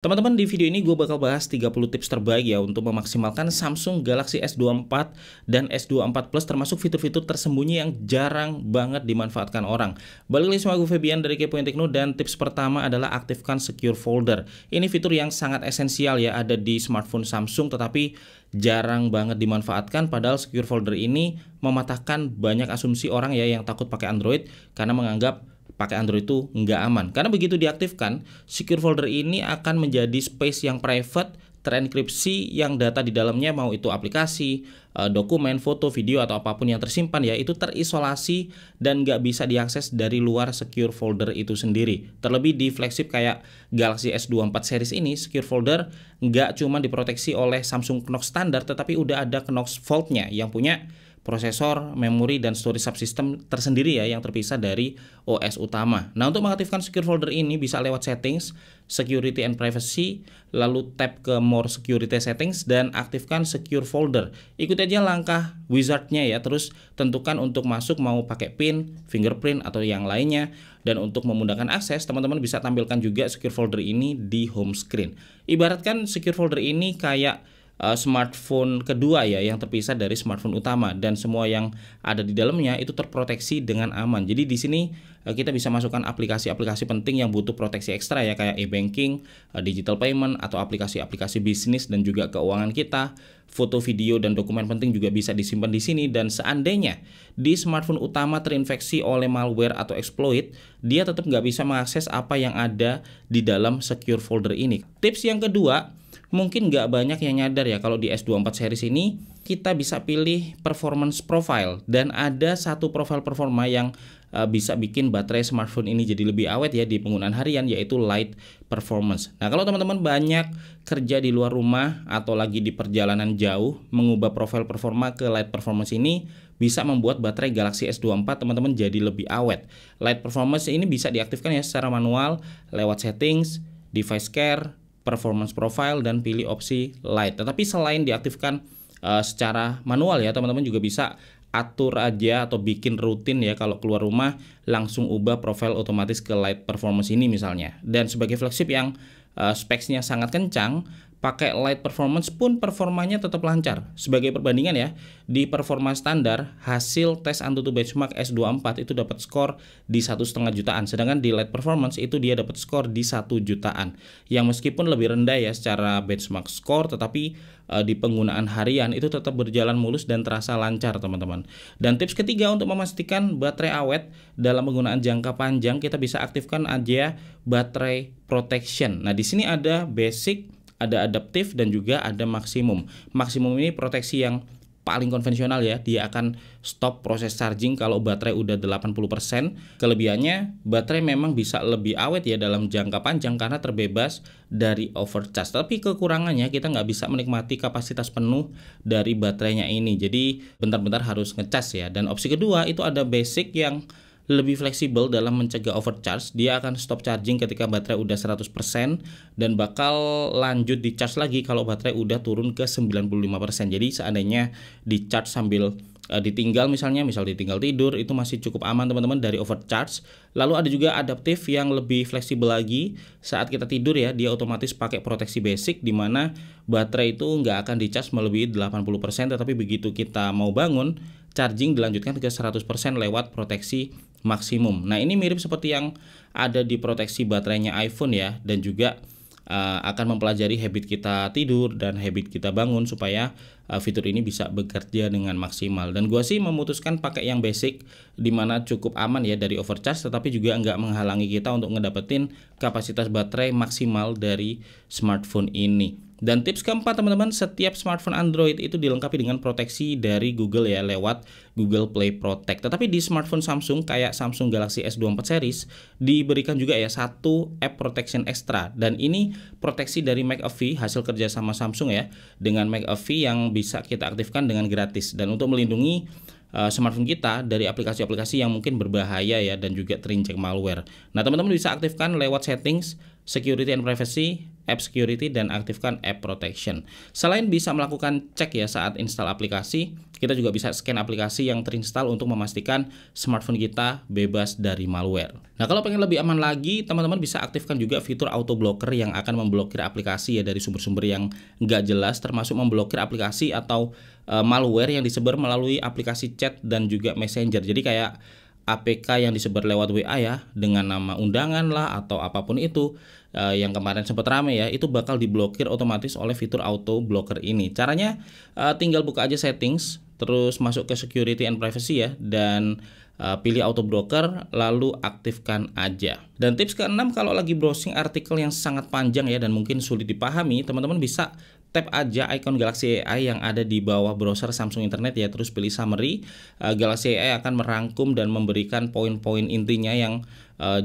Teman-teman, di video ini gue bakal bahas 30 tips terbaik ya untuk memaksimalkan Samsung Galaxy S24 dan S24 Plus, termasuk fitur-fitur tersembunyi yang jarang banget dimanfaatkan orang. Balik lagi sama gue Febian dari Kepoin Tekno, dan tips pertama adalah aktifkan Secure Folder. Ini fitur yang sangat esensial ya, ada di smartphone Samsung tetapi jarang banget dimanfaatkan, padahal Secure Folder ini mematahkan banyak asumsi orang ya yang takut pakai Android karena menganggap pakai Android itu nggak aman. Karena begitu diaktifkan, Secure Folder ini akan menjadi space yang private, terenkripsi, yang data di dalamnya, mau itu aplikasi, dokumen, foto, video, atau apapun yang tersimpan ya, itu terisolasi dan nggak bisa diakses dari luar Secure Folder itu sendiri. Terlebih di flagship kayak Galaxy S24 series ini, Secure Folder nggak cuma diproteksi oleh Samsung Knox standar, tetapi udah ada Knox Vault-nya yang punya prosesor, memori, dan storage subsystem tersendiri ya, yang terpisah dari OS utama. Nah, untuk mengaktifkan Secure Folder ini bisa lewat Settings, Security and Privacy, lalu tap ke More Security Settings dan aktifkan Secure Folder. Ikuti aja langkah wizardnya ya, terus tentukan untuk masuk mau pakai PIN, fingerprint, atau yang lainnya. Dan untuk memudahkan akses, teman-teman bisa tampilkan juga Secure Folder ini di home screen. Ibaratkan Secure Folder ini kayak smartphone kedua ya, yang terpisah dari smartphone utama, dan semua yang ada di dalamnya itu terproteksi dengan aman. Jadi di sini kita bisa masukkan aplikasi-aplikasi penting yang butuh proteksi ekstra ya, kayak e-banking, digital payment, atau aplikasi-aplikasi bisnis dan juga keuangan kita. Foto, video, dan dokumen penting juga bisa disimpan di sini, dan seandainya di smartphone utama terinfeksi oleh malware atau exploit, dia tetap nggak bisa mengakses apa yang ada di dalam Secure Folder ini. Tips yang kedua, mungkin nggak banyak yang nyadar ya, kalau di S24 series ini kita bisa pilih performance profile, dan ada satu profil performa yang bisa bikin baterai smartphone ini jadi lebih awet ya di penggunaan harian, yaitu Light Performance. Nah, kalau teman-teman banyak kerja di luar rumah atau lagi di perjalanan jauh, mengubah profil performa ke Light Performance ini bisa membuat baterai Galaxy S24 teman-teman jadi lebih awet. Light Performance ini bisa diaktifkan ya secara manual lewat Settings, Device Care, Performance Profile, dan pilih opsi Light. Tetapi selain diaktifkan secara manual ya, teman-teman juga bisa atur aja atau bikin rutin ya, kalau keluar rumah langsung ubah profil otomatis ke Light Performance ini misalnya. Dan sebagai flagship yang speksnya sangat kencang, pakai Light Performance pun performanya tetap lancar. Sebagai perbandingan ya, di performa standar hasil tes AnTuTu benchmark S24 itu dapat skor di 1,5 jutaan, sedangkan di Light Performance itu dia dapat skor di 1 jutaan, yang meskipun lebih rendah ya secara benchmark skor, tetapi di penggunaan harian itu tetap berjalan mulus dan terasa lancar teman-teman. Dan tips ketiga untuk memastikan baterai awet dalam penggunaan jangka panjang, kita bisa aktifkan aja baterai protection. Nah, di sini ada basic, ada adaptif, dan juga ada maksimum. Maksimum ini proteksi yang paling konvensional ya, dia akan stop proses charging kalau baterai udah 80%. Kelebihannya, baterai memang bisa lebih awet ya dalam jangka panjang karena terbebas dari overcharge. Tapi kekurangannya, kita nggak bisa menikmati kapasitas penuh dari baterainya ini, jadi bentar-bentar harus ngecas ya. Dan opsi kedua itu ada basic yang lebih fleksibel dalam mencegah overcharge. Dia akan stop charging ketika baterai udah 100% dan bakal lanjut di charge lagi kalau baterai udah turun ke 95%. Jadi seandainya di charge sambil ditinggal misal ditinggal tidur, itu masih cukup aman teman-teman dari overcharge. Lalu ada juga adaptif yang lebih fleksibel lagi. Saat kita tidur ya, dia otomatis pakai proteksi basic, di mana baterai itu nggak akan di charge melebihi 80%, tetapi begitu kita mau bangun, charging dilanjutkan ke 100% lewat proteksi maksimum. Nah, ini mirip seperti yang ada di proteksi baterainya iPhone ya, dan juga akan mempelajari habit kita tidur dan habit kita bangun supaya fitur ini bisa bekerja dengan maksimal. Dan gua sih memutuskan pakai yang basic, dimana cukup aman ya dari overcharge, tetapi juga nggak menghalangi kita untuk ngedapetin kapasitas baterai maksimal dari smartphone ini. Dan tips keempat teman-teman, setiap smartphone Android itu dilengkapi dengan proteksi dari Google ya, lewat Google Play Protect. Tetapi di smartphone Samsung kayak Samsung Galaxy S24 series diberikan juga ya satu app protection extra, dan ini proteksi dari McAfee, hasil kerja sama Samsung ya dengan McAfee, yang bisa kita aktifkan dengan gratis, dan untuk melindungi smartphone kita dari aplikasi-aplikasi yang mungkin berbahaya ya dan juga terinjek malware. Nah, teman-teman bisa aktifkan lewat Settings, Security and Privacy, App Security, dan aktifkan App Protection. Selain bisa melakukan cek ya saat install aplikasi, kita juga bisa scan aplikasi yang terinstall untuk memastikan smartphone kita bebas dari malware. Nah, kalau pengen lebih aman lagi, teman-teman bisa aktifkan juga fitur auto blocker yang akan memblokir aplikasi ya dari sumber-sumber yang nggak jelas, termasuk memblokir aplikasi atau malware yang disebar melalui aplikasi chat dan juga messenger. Jadi kayak APK yang disebar lewat WA ya, dengan nama undangan lah atau apapun itu, yang kemarin sempat rame ya, itu bakal diblokir otomatis oleh fitur auto blocker ini. Caranya tinggal buka aja settings, terus masuk ke security and privacy ya, dan pilih auto blocker, lalu aktifkan aja. Dan tips ke-6, kalau lagi browsing artikel yang sangat panjang ya dan mungkin sulit dipahami, teman-teman bisa tap aja icon Galaxy AI yang ada di bawah browser Samsung Internet ya, terus pilih summary. Galaxy AI akan merangkum dan memberikan poin-poin intinya yang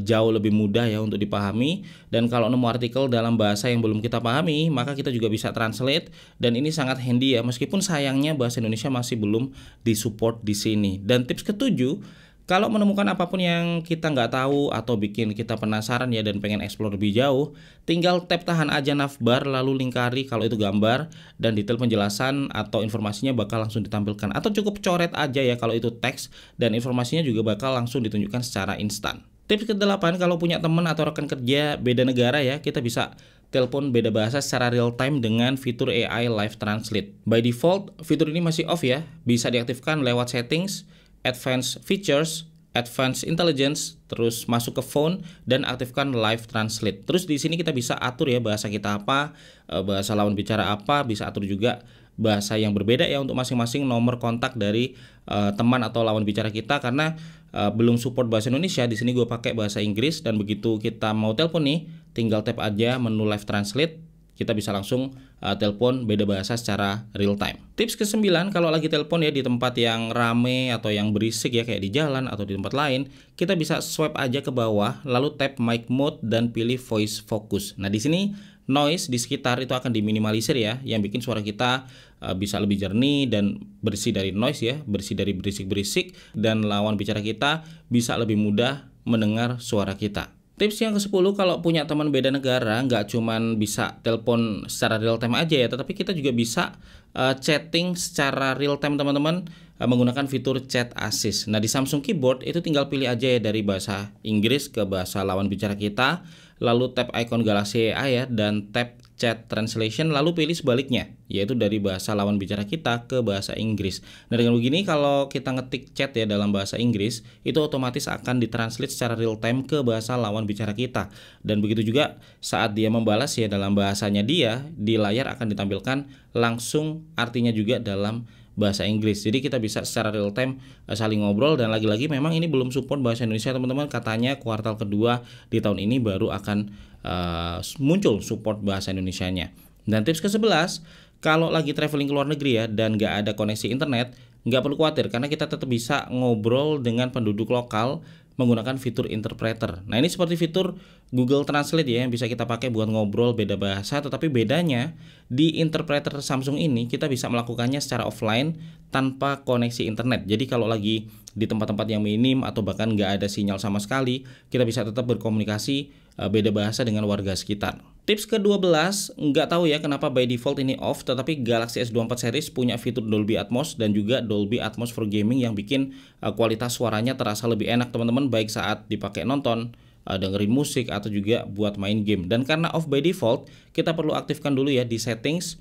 jauh lebih mudah ya untuk dipahami. Dan kalau nemu artikel dalam bahasa yang belum kita pahami, maka kita juga bisa translate, dan ini sangat handy ya, meskipun sayangnya bahasa Indonesia masih belum disupport di sini. Dan tips ke-7, kalau menemukan apapun yang kita nggak tahu atau bikin kita penasaran ya dan pengen explore lebih jauh, tinggal tap tahan aja navbar lalu lingkari kalau itu gambar, dan detail penjelasan atau informasinya bakal langsung ditampilkan. Atau cukup coret aja ya kalau itu teks, dan informasinya juga bakal langsung ditunjukkan secara instan. Tips ke-8, kalau punya teman atau rekan kerja beda negara ya, kita bisa telepon beda bahasa secara real time dengan fitur AI Live Translate. By default, fitur ini masih off ya, bisa diaktifkan lewat settings, Advanced Features, Advanced Intelligence, terus masuk ke phone dan aktifkan Live Translate. Terus di sini kita bisa atur ya bahasa kita apa, bahasa lawan bicara apa, bisa atur juga bahasa yang berbeda ya untuk masing-masing nomor kontak dari teman atau lawan bicara kita, karena belum support bahasa Indonesia. Di sini gue pakai bahasa Inggris, dan begitu kita mau telepon nih, tinggal tap aja menu Live Translate, kita bisa langsung telepon beda bahasa secara real time. Tips ke-9, kalau lagi telepon ya di tempat yang rame atau yang berisik ya kayak di jalan atau di tempat lain, kita bisa swipe aja ke bawah lalu tap mic mode dan pilih voice focus. Nah, di sini noise di sekitar itu akan diminimalisir ya, yang bikin suara kita bisa lebih jernih dan bersih dari noise ya, bersih dari berisik-berisik, dan lawan bicara kita bisa lebih mudah mendengar suara kita. Tips yang ke-10, kalau punya teman beda negara, nggak cuman bisa telepon secara real time aja ya, tetapi kita juga bisa chatting secara real time teman-teman, menggunakan fitur chat assist. Nah, di Samsung Keyboard itu tinggal pilih aja ya dari bahasa Inggris ke bahasa lawan bicara kita, lalu tap icon Galaxy AI ya, dan tap chat translation, lalu pilih sebaliknya, yaitu dari bahasa lawan bicara kita ke bahasa Inggris. Nah, dengan begini kalau kita ngetik chat ya dalam bahasa Inggris, itu otomatis akan ditranslate secara real time ke bahasa lawan bicara kita. Dan begitu juga saat dia membalas ya dalam bahasanya dia, di layar akan ditampilkan langsung artinya juga dalam bahasa Inggris. Jadi kita bisa secara real time saling ngobrol, dan lagi-lagi memang ini belum support bahasa Indonesia teman-teman, katanya kuartal kedua di tahun ini baru akan muncul support bahasa Indonesianya. Dan tips ke-11, kalau lagi traveling ke luar negeri ya dan nggak ada koneksi internet, nggak perlu khawatir karena kita tetap bisa ngobrol dengan penduduk lokal menggunakan fitur interpreter. Nah, ini seperti fitur Google Translate ya yang bisa kita pakai buat ngobrol beda bahasa, tetapi bedanya di interpreter Samsung ini kita bisa melakukannya secara offline tanpa koneksi internet. Jadi kalau lagi di tempat-tempat yang minim atau bahkan nggak ada sinyal sama sekali, kita bisa tetap berkomunikasi beda bahasa dengan warga sekitar. Tips ke-12, nggak tahu ya kenapa by default ini off, tetapi Galaxy S24 series punya fitur Dolby Atmos dan juga Dolby Atmos for Gaming yang bikin kualitas suaranya terasa lebih enak teman-teman, baik saat dipakai nonton, dengerin musik, atau juga buat main game. Dan karena off by default, kita perlu aktifkan dulu ya di settings,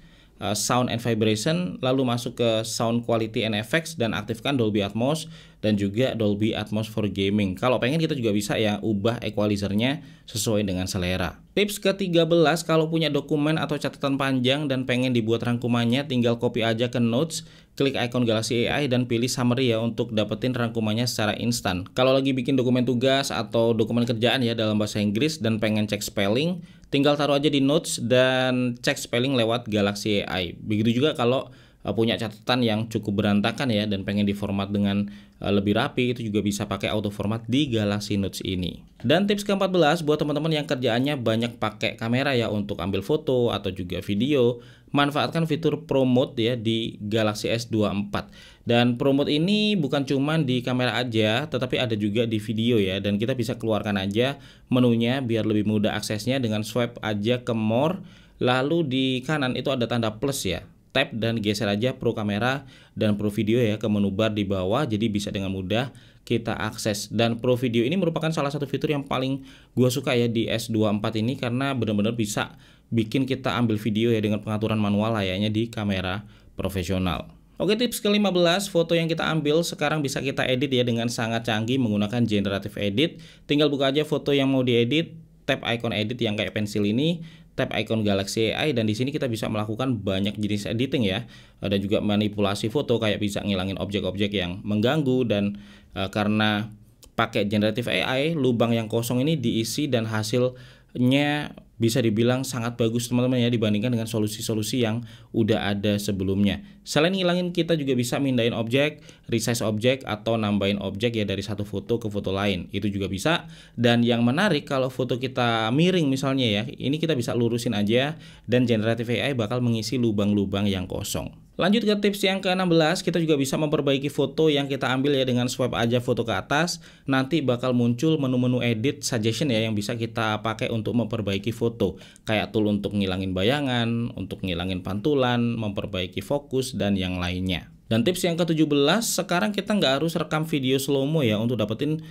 sound and vibration, lalu masuk ke sound quality and effects dan aktifkan Dolby Atmos dan juga Dolby Atmos for Gaming. Kalau pengen kita juga bisa ya ubah equalizernya sesuai dengan selera. Tips ke-13, kalau punya dokumen atau catatan panjang dan pengen dibuat rangkumannya, tinggal copy aja ke Notes, klik icon Galaxy AI dan pilih summary ya untuk dapetin rangkumannya secara instan. Kalau lagi bikin dokumen tugas atau dokumen kerjaan ya dalam bahasa Inggris dan pengen cek spelling, tinggal taruh aja di Notes dan cek spelling lewat Galaxy AI. Begitu juga kalau punya catatan yang cukup berantakan ya dan pengen diformat dengan lebih rapi, itu juga bisa pakai auto format di Galaxy Notes ini. Dan tips ke-14 buat teman-teman yang kerjaannya banyak pakai kamera ya untuk ambil foto atau juga video, manfaatkan fitur Pro Mode ya di Galaxy S24. Dan Pro Mode ini bukan cuma di kamera aja, tetapi ada juga di video ya. Dan kita bisa keluarkan aja menunya biar lebih mudah aksesnya dengan swipe aja ke More. Lalu di kanan itu ada tanda plus ya. Tap dan geser aja Pro Kamera dan Pro Video ya ke menu bar di bawah. Jadi bisa dengan mudah kita akses. Dan Pro Video ini merupakan salah satu fitur yang paling gua suka ya di S24 ini, karena benar-benar bisa bikin kita ambil video ya dengan pengaturan manual layaknya di kamera profesional. Oke, tips ke-15, foto yang kita ambil sekarang bisa kita edit ya dengan sangat canggih menggunakan generative edit. Tinggal buka aja foto yang mau diedit, tap icon edit yang kayak pensil ini, tap icon Galaxy AI, dan di sini kita bisa melakukan banyak jenis editing ya. Ada juga manipulasi foto, kayak bisa ngilangin objek-objek yang mengganggu, dan karena pakai generative AI, lubang yang kosong ini diisi dan hasilnya bisa dibilang sangat bagus teman-teman ya dibandingkan dengan solusi-solusi yang udah ada sebelumnya. Selain ngilangin, kita juga bisa mindahin objek, resize objek, atau nambahin objek ya dari satu foto ke foto lain. Itu juga bisa. Dan yang menarik, kalau foto kita miring misalnya ya, ini kita bisa lurusin aja dan generative AI bakal mengisi lubang-lubang yang kosong. Lanjut ke tips yang ke-16, kita juga bisa memperbaiki foto yang kita ambil ya dengan swipe aja foto ke atas. Nanti bakal muncul menu-menu edit suggestion ya yang bisa kita pakai untuk memperbaiki foto. Kayak tool untuk ngilangin bayangan, untuk ngilangin pantulan, memperbaiki fokus, dan yang lainnya. Dan tips yang ke-17, sekarang kita nggak harus rekam video slow-mo ya untuk dapetin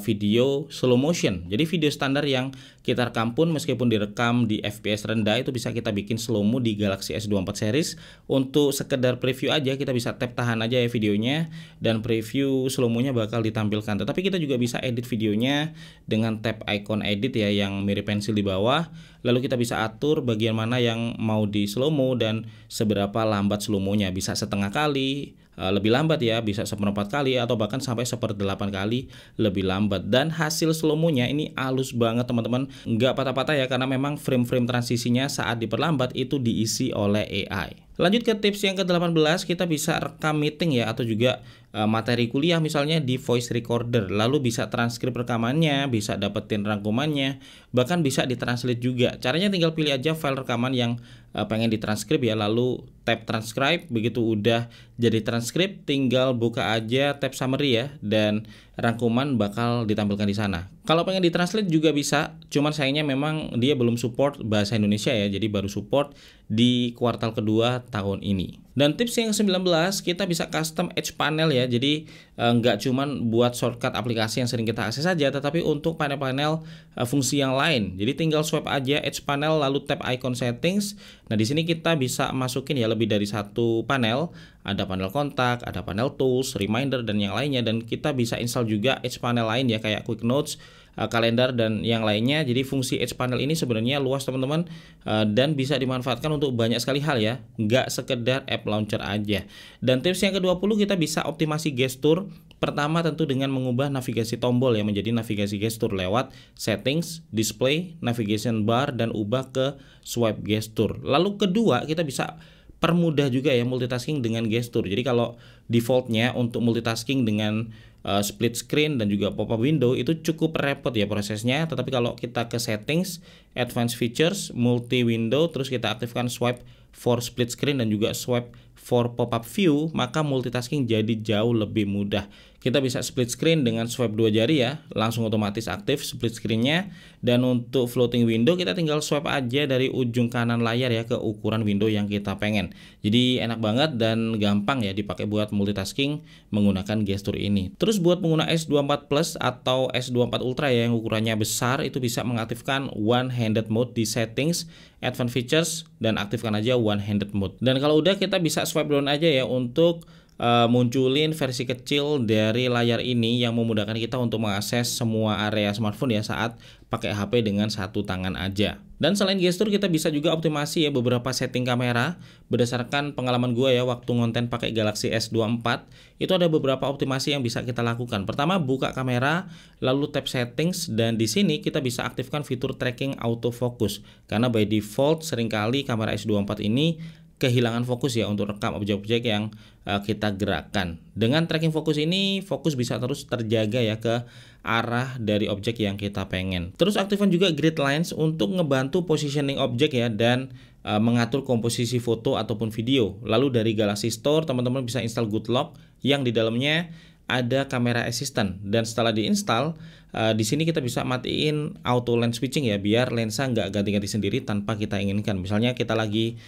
video slow motion. Jadi video standar yang kita rekam pun meskipun direkam di FPS rendah itu bisa kita bikin slow-mo di Galaxy S24 series. Untuk sekedar preview aja kita bisa tap tahan aja ya videonya dan preview slow-mo-nya bakal ditampilkan. Tetapi kita juga bisa edit videonya dengan tap icon edit ya yang mirip pensil di bawah. Lalu kita bisa atur bagian mana yang mau di slow-mo dan seberapa lambat slow-mo-nya. Bisa setengah kali, lebih lambat ya, bisa 1/4 kali atau bahkan sampai 1/8 kali lebih lambat. Dan hasil slow-mo-nya ini halus banget teman-teman, nggak patah-patah ya, karena memang frame-frame transisinya saat diperlambat itu diisi oleh AI. Lanjut ke tips yang ke-18, kita bisa rekam meeting ya atau juga materi kuliah misalnya di voice recorder, lalu bisa transkrip rekamannya, bisa dapetin rangkumannya, bahkan bisa ditranslate juga. Caranya tinggal pilih aja file rekaman yang pengen ditranskrip ya, lalu tap transcribe. Begitu udah jadi transkrip, tinggal buka aja tab summary ya, dan rangkuman bakal ditampilkan di sana. Kalau pengen ditranslate juga bisa, cuman sayangnya memang dia belum support bahasa Indonesia ya, jadi baru support di kuartal kedua tahun ini. Dan tips yang ke-19, kita bisa custom edge panel ya. Jadi nggak cuman buat shortcut aplikasi yang sering kita akses saja, tetapi untuk panel-panel fungsi yang lain. Jadi tinggal swipe aja edge panel lalu tap icon settings. Nah, di sini kita bisa masukin ya lebih dari satu panel. Ada panel kontak, ada panel tools, reminder, dan yang lainnya. Dan kita bisa install juga edge panel lain ya kayak quick notes, kalender, dan yang lainnya. Jadi fungsi edge panel ini sebenarnya luas teman-teman, dan bisa dimanfaatkan untuk banyak sekali hal ya, nggak sekedar app launcher aja. Dan tips yang ke-20, kita bisa optimasi gestur. Pertama tentu dengan mengubah navigasi tombol ya menjadi navigasi gestur lewat settings, display, navigation bar, dan ubah ke swipe gestur. Lalu kedua, kita bisa permudah juga ya multitasking dengan gestur. Jadi kalau defaultnya untuk multitasking dengan split screen dan juga pop-up window itu cukup repot ya prosesnya, tetapi kalau kita ke settings, advanced features, multi window, terus kita aktifkan swipe for split screen dan juga swipe for pop-up view, maka multitasking jadi jauh lebih mudah. Kita bisa split screen dengan swipe 2 jari ya, langsung otomatis aktif split screen-nya. Dan untuk floating window kita tinggal swipe aja dari ujung kanan layar ya ke ukuran window yang kita pengen. Jadi enak banget dan gampang ya dipakai buat multitasking menggunakan gestur ini. Terus buat pengguna S24 Plus atau S24 Ultra ya yang ukurannya besar, itu bisa mengaktifkan one handed mode di settings, advanced features, dan aktifkan aja one handed mode. Dan kalau udah kita bisa swipe down aja ya untuk munculin versi kecil dari layar ini yang memudahkan kita untuk mengakses semua area smartphone ya saat pakai HP dengan satu tangan aja. Dan selain gestur, kita bisa juga optimasi ya beberapa setting kamera. Berdasarkan pengalaman gue ya waktu ngonten pakai Galaxy S24, itu ada beberapa optimasi yang bisa kita lakukan. Pertama, buka kamera, lalu tap settings, dan di sini kita bisa aktifkan fitur tracking autofocus. Karena by default seringkali kamera S24 ini kehilangan fokus ya untuk rekam objek-objek yang kita gerakkan. Dengan tracking fokus ini, fokus bisa terus terjaga ya ke arah dari objek yang kita pengen. Terus aktifkan juga grid lines untuk ngebantu positioning objek ya, dan mengatur komposisi foto ataupun video. Lalu dari Galaxy Store teman-teman bisa install Goodlock yang di dalamnya ada kamera assistant, dan setelah diinstal di sini kita bisa matiin auto lens switching ya, biar lensa nggak ganti-ganti sendiri tanpa kita inginkan. Misalnya kita lagi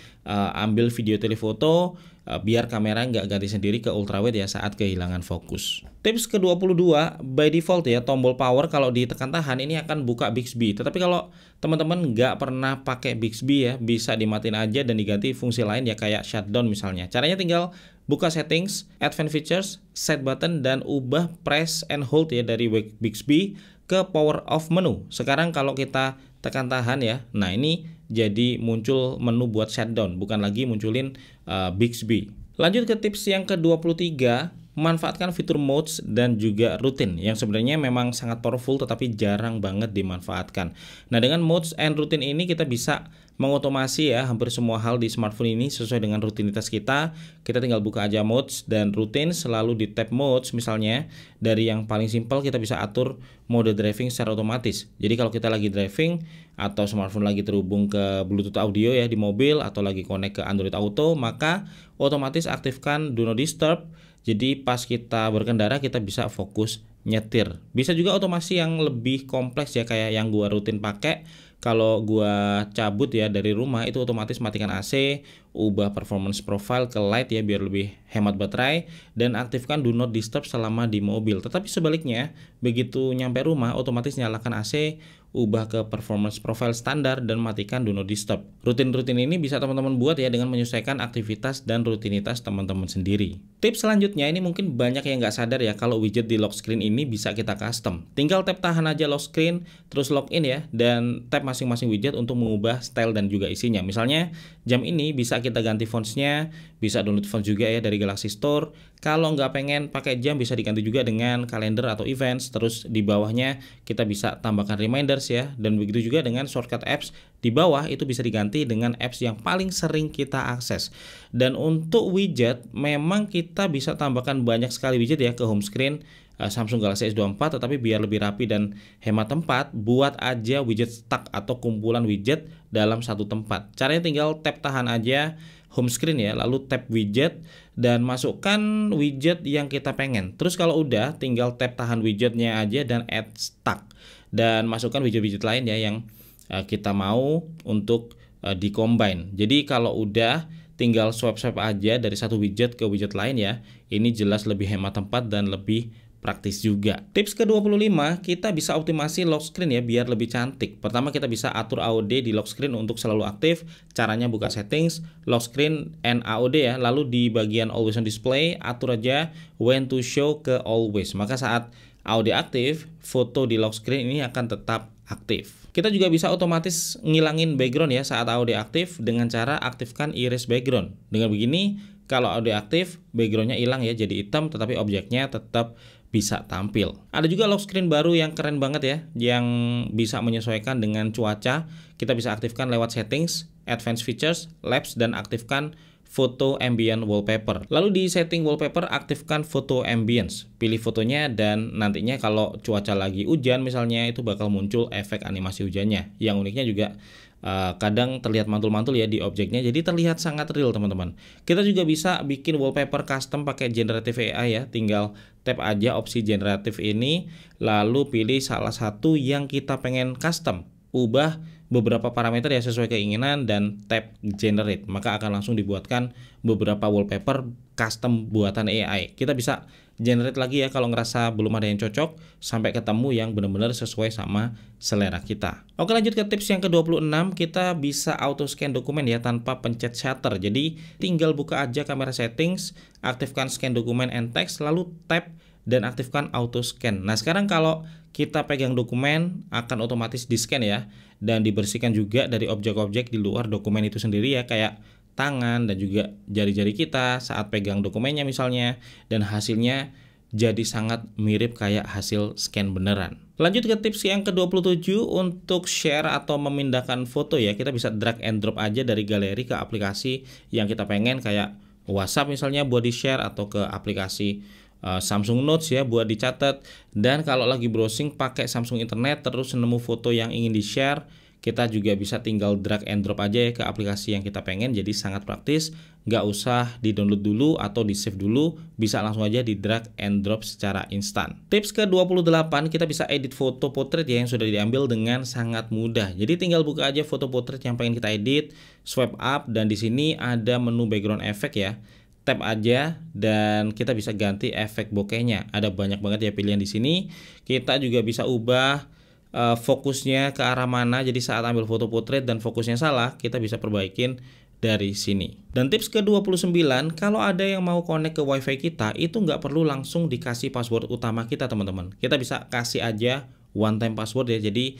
ambil video telefoto, biar kamera nggak ganti sendiri ke ultrawide ya saat kehilangan fokus. Tips ke-22, by default ya tombol power kalau ditekan tahan ini akan buka Bixby. Tetapi kalau teman-teman nggak pernah pakai Bixby ya, bisa dimatiin aja dan diganti fungsi lain ya, kayak shutdown misalnya. Caranya tinggal buka settings, advanced features, set button, dan ubah press and hold ya dari Bixby ke power off menu. Sekarang kalau kita tekan tahan ya, nah ini jadi muncul menu buat shutdown, bukan lagi munculin Bixby. Lanjut ke tips yang ke-23, manfaatkan fitur modes dan juga routine yang sebenarnya memang sangat powerful tetapi jarang banget dimanfaatkan. Nah, dengan modes and routine ini kita bisa mengotomasi ya hampir semua hal di smartphone ini sesuai dengan rutinitas kita. Kita tinggal buka aja modes dan routine, selalu di tab modes misalnya. Dari yang paling simpel kita bisa atur mode driving secara otomatis. Jadi kalau kita lagi driving atau smartphone lagi terhubung ke Bluetooth audio ya di mobil atau lagi connect ke Android Auto, maka otomatis aktifkan Do Not Disturb. Jadi pas kita berkendara kita bisa fokus nyetir. Bisa juga otomasi yang lebih kompleks ya, kayak yang gua rutin pakai. Kalau gua cabut ya dari rumah itu otomatis matikan AC, ubah performance profile ke light ya biar lebih hemat baterai, dan aktifkan Do Not Disturb selama di mobil. Tetapi sebaliknya, begitu nyampe rumah otomatis nyalakan AC, ubah ke performance profile standar, dan matikan Do Not Disturb. Rutin-rutin ini bisa teman-teman buat ya dengan menyesuaikan aktivitas dan rutinitas teman-teman sendiri. Tips selanjutnya ini mungkin banyak yang nggak sadar ya, kalau widget di lock screen ini bisa kita custom. Tinggal tap tahan aja lock screen, terus login ya, dan tap masing-masing widget untuk mengubah style dan juga isinya. Misalnya jam ini bisa kita ganti fontsnya, bisa download fonts juga ya dari Galaxy Store. Kalau nggak pengen pakai jam bisa diganti juga dengan kalender atau events. Terus di bawahnya kita bisa tambahkan reminders ya, dan begitu juga dengan shortcut apps di bawah itu bisa diganti dengan apps yang paling sering kita akses. Dan untuk widget memang kita bisa tambahkan banyak sekali widget ya ke home screen Samsung Galaxy S24, tetapi biar lebih rapi dan hemat tempat, buat aja widget stack atau kumpulan widget dalam satu tempat. Caranya tinggal tap tahan aja home screen ya, lalu tap widget dan masukkan widget yang kita pengen. Terus kalau udah tinggal tap tahan widgetnya aja dan add stack, dan masukkan widget-widget lain ya yang kita mau untuk di-combine. Jadi kalau udah tinggal swipe-swipe aja dari satu widget ke widget lain ya. Ini jelas lebih hemat tempat dan lebih praktis juga. Tips ke-25, kita bisa optimasi lock screen ya biar lebih cantik. Pertama kita bisa atur AOD di lock screen untuk selalu aktif. Caranya buka settings, lock screen and AOD ya. Lalu di bagian always on display atur aja when to show ke always. Maka saat AOD aktif, foto di lock screen ini akan tetap aktif. Kita juga bisa otomatis ngilangin background ya saat AOD aktif dengan cara aktifkan erase background. Dengan begini, kalau AOD aktif, backgroundnya hilang ya jadi hitam, tetapi objeknya tetap bisa tampil. Ada juga lock screen baru yang keren banget ya, yang bisa menyesuaikan dengan cuaca. Kita bisa aktifkan lewat settings, advanced features, labs, dan aktifkan foto ambient wallpaper. Lalu di setting wallpaper aktifkan foto ambience. Pilih fotonya dan nantinya kalau cuaca lagi hujan misalnya itu bakal muncul efek animasi hujannya. Yang uniknya juga kadang terlihat mantul-mantul ya di objeknya, jadi terlihat sangat real teman-teman. Kita juga bisa bikin wallpaper custom pakai generative AI ya. Tinggal tap aja opsi generatif ini, lalu pilih salah satu yang kita pengen custom. Ubah beberapa parameter ya sesuai keinginan dan tap generate, maka akan langsung dibuatkan beberapa wallpaper custom buatan AI. Kita bisa generate lagi ya kalau ngerasa belum ada yang cocok sampai ketemu yang benar-benar sesuai sama selera kita. Oke, lanjut ke tips yang ke-26, kita bisa auto scan dokumen ya tanpa pencet shutter. Jadi tinggal buka aja kamera settings, aktifkan scan dokumen and text, lalu tap dan aktifkan auto scan. Nah sekarang kalau kita pegang dokumen akan otomatis di scan ya, dan dibersihkan juga dari objek-objek di luar dokumen itu sendiri ya, kayak tangan dan juga jari-jari kita saat pegang dokumennya misalnya, dan hasilnya jadi sangat mirip kayak hasil scan beneran. Lanjut ke tips yang ke-27 untuk share atau memindahkan foto ya. Kita bisa drag and drop aja dari galeri ke aplikasi yang kita pengen, kayak WhatsApp misalnya buat di-share, atau ke aplikasi Samsung Notes ya buat dicatat. Dan kalau lagi browsing pakai Samsung Internet terus nemu foto yang ingin di-share, kita juga bisa tinggal drag and drop aja ya ke aplikasi yang kita pengen. Jadi sangat praktis, nggak usah di-download dulu atau di-save dulu, bisa langsung aja di drag and drop secara instan. Tips ke-28, kita bisa edit foto portrait ya yang sudah diambil dengan sangat mudah. Jadi tinggal buka aja foto portrait yang pengen kita edit, swipe up, dan di sini ada menu background effect ya. Tap aja dan kita bisa ganti efek bokehnya. Ada banyak banget ya pilihan di sini. Kita juga bisa ubah fokusnya ke arah mana, jadi saat ambil foto portrait dan fokusnya salah, kita bisa perbaikin dari sini. Dan tips ke-29, kalau ada yang mau connect ke wifi kita, itu nggak perlu langsung dikasih password utama kita teman-teman. Kita bisa kasih aja one time password ya, jadi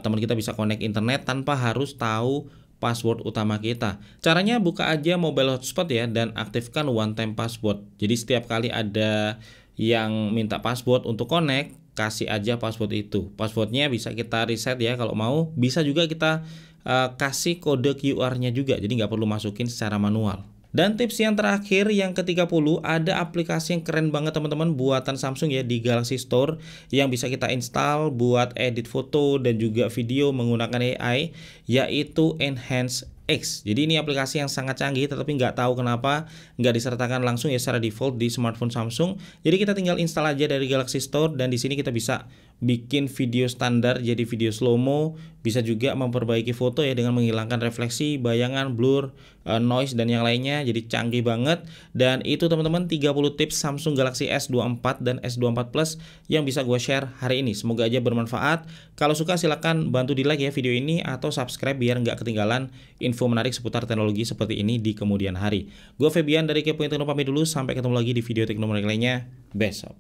teman kita bisa connect internet tanpa harus tahu password utama kita. Caranya buka aja mobile hotspot ya dan aktifkan one time password. Jadi setiap kali ada yang minta password untuk connect, kasih aja password itu. Passwordnya bisa kita reset ya kalau mau. Bisa juga kita kasih kode QR-nya juga, jadi nggak perlu masukin secara manual. Dan tips yang terakhir yang ke-30, ada aplikasi yang keren banget teman-teman buatan Samsung ya di Galaxy Store yang bisa kita install buat edit foto dan juga video menggunakan AI, yaitu Enhance X. Jadi ini aplikasi yang sangat canggih, tetapi nggak tahu kenapa nggak disertakan langsung ya secara default di smartphone Samsung. Jadi kita tinggal install aja dari Galaxy Store, dan di sini kita bisa bikin video standar jadi video slow-mo, bisa juga memperbaiki foto ya dengan menghilangkan refleksi, bayangan, blur, noise, dan yang lainnya. Jadi canggih banget. Dan itu teman-teman 30 tips Samsung Galaxy S24 dan S24 Plus yang bisa gue share hari ini. Semoga aja bermanfaat. Kalau suka silahkan bantu di like ya video ini, atau subscribe biar nggak ketinggalan info menarik seputar teknologi seperti ini di kemudian hari. Gue Febian dari Kepoin Tekno pamit dulu, sampai ketemu lagi di video teknologi lainnya besok.